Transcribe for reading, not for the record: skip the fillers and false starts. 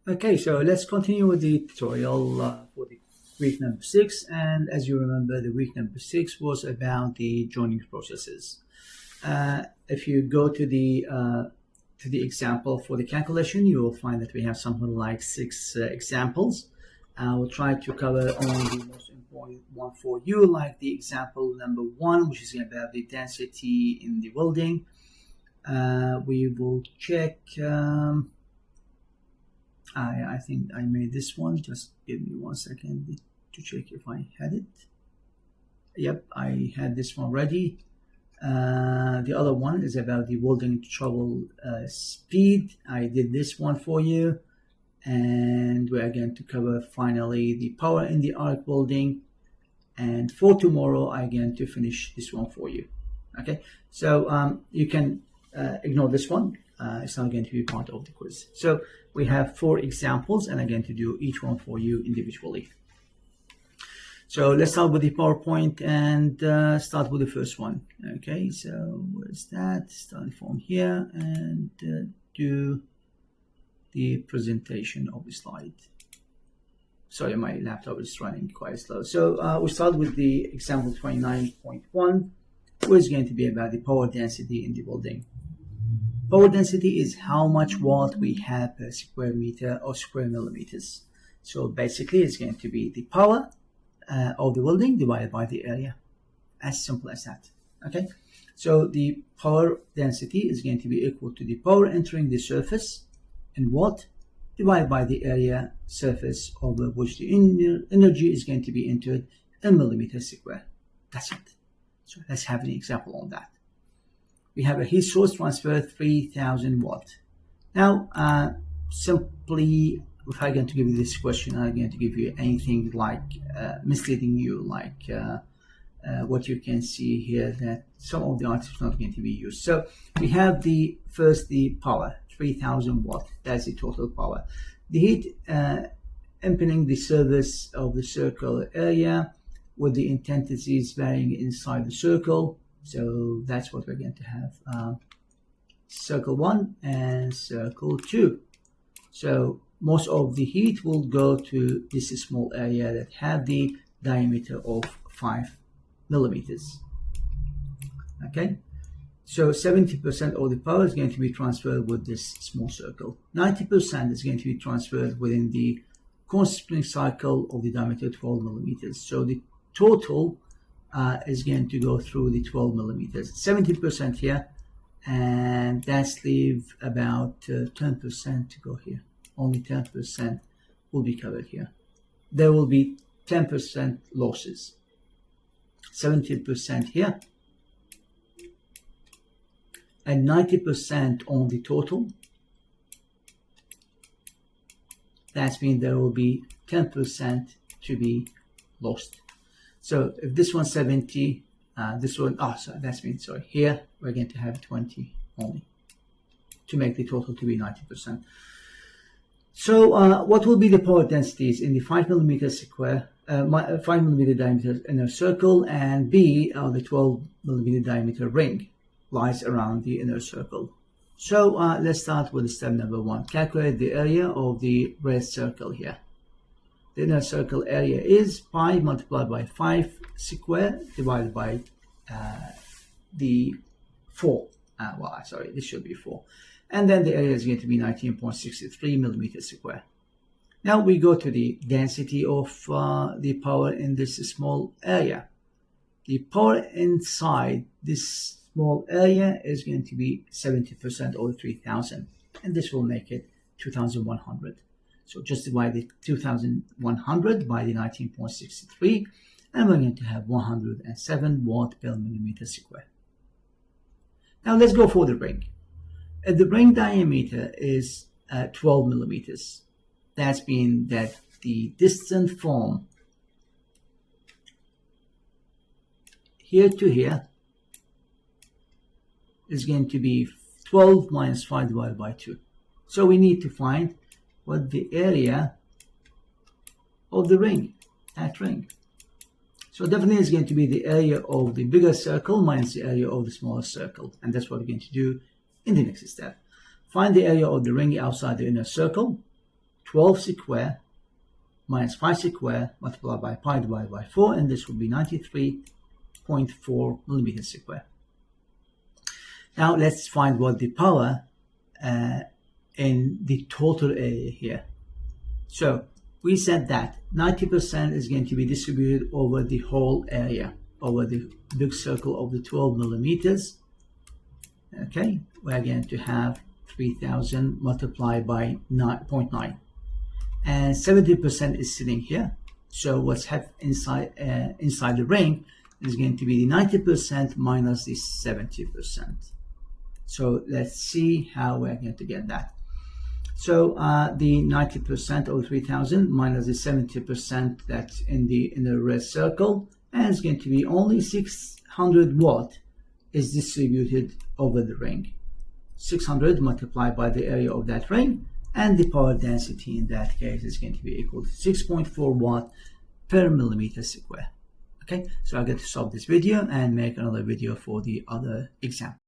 Okay, so let's continue with the tutorial for the week number 6. And as you remember, the week number 6 was about the joining processes. If you go to the example for the calculation, you will find that we have something like 6 examples. We'll try to cover only the most important one for you, like the example number 1, which is about the density in the welding. We will check. I think I made this one. Just give me 1 second to check if I had it. Yep, I had this one ready. The other one is about the welding trouble speed. I did this one for you. And we're going to cover finally the power in the arc welding. And for tomorrow, I'm going to finish this one for you. Okay, so you can ignore this one. It's not going to be part of the quiz. So we have 4 examples, and I'm going to do each one for you individually. So let's start with the PowerPoint and start with the first one. Okay, so where's that? Starting from here and do the presentation of the slide. Sorry, my laptop is running quite slow. So we start with the example 29.1, which is going to be about the power density in the welding. Power density is how much watt we have per square meter or square millimeters. So basically, it's going to be the power of the welding divided by the area. As simple as that. Okay. So the power density is going to be equal to the power entering the surface in watt divided by the area surface over which the energy is going to be entered in millimeters square. That's it. So let's have an example on that. We have a heat source transfer 3000 watt. Now, simply, if I'm going to give you this question, I'm going to give you anything like misleading you, like what you can see here, that some of the items are not going to be used. So we have the power, 3000 watt. That's the total power. The heat impinging the surface of the circle area with the intensities varying inside the circle. So that's what we're going to have. Circle 1 and circle 2. So most of the heat will go to this small area that have the diameter of 5 millimeters. Okay. So 70% of the power is going to be transferred with this small circle. 90% is going to be transferred within the constant cycle of the diameter 12 millimeters. So the total is going to go through the 12 millimeters. 70% here, and that's leave about 10% to go here. Only 10% will be covered here. There will be 10% losses. 70% here, and 90% on the total. That means there will be 10% to be lost. So if this one's 70, this one, that means, sorry, here we're going to have 20 only to make the total to be 90%. So what will be the power densities in the 5 millimeter square, 5 millimeter diameter inner circle, and B, the 12 millimeter diameter ring lies around the inner circle. So let's start with step number 1. Calculate the area of the red circle here. The inner circle area is pi multiplied by 5 square divided by the 4. Sorry, this should be 4. And then the area is going to be 19.63 millimeters square. Now we go to the density of the power in this small area. The power inside this small area is going to be 70% over 3000. And this will make it 2100. So just divide the 2100 by the 19.63, and we're going to have 107 watt per millimeter square. Now let's go for the ring. If the ring diameter is 12 millimeters, that's mean that the distance from here to here is going to be 12 minus 5 divided by 2. So we need to find what the area of the ring, that ring. So definitely it's going to be the area of the bigger circle minus the area of the smaller circle. And that's what we're going to do in the next step. Find the area of the ring outside the inner circle. 12 square minus 5 square multiplied by pi divided by 4, and this will be 93.4 millimeters square. Now let's find what the power in the total area here. So we said that 90% is going to be distributed over the whole area, over the big circle of the 12 millimeters. Okay, we're going to have 3000 multiplied by 0.9, and 70% is sitting here. So what's inside the ring is going to be the 90% minus the 70%. So let's see how we're going to get that. So the 90% of 3000 minus the 70% that's in the red circle, and it's going to be only 600 watt is distributed over the ring. 600 multiplied by the area of that ring, and the power density in that case is going to be equal to 6.4 watt per millimeter square. Okay, so I'm going to stop this video and make another video for the other example.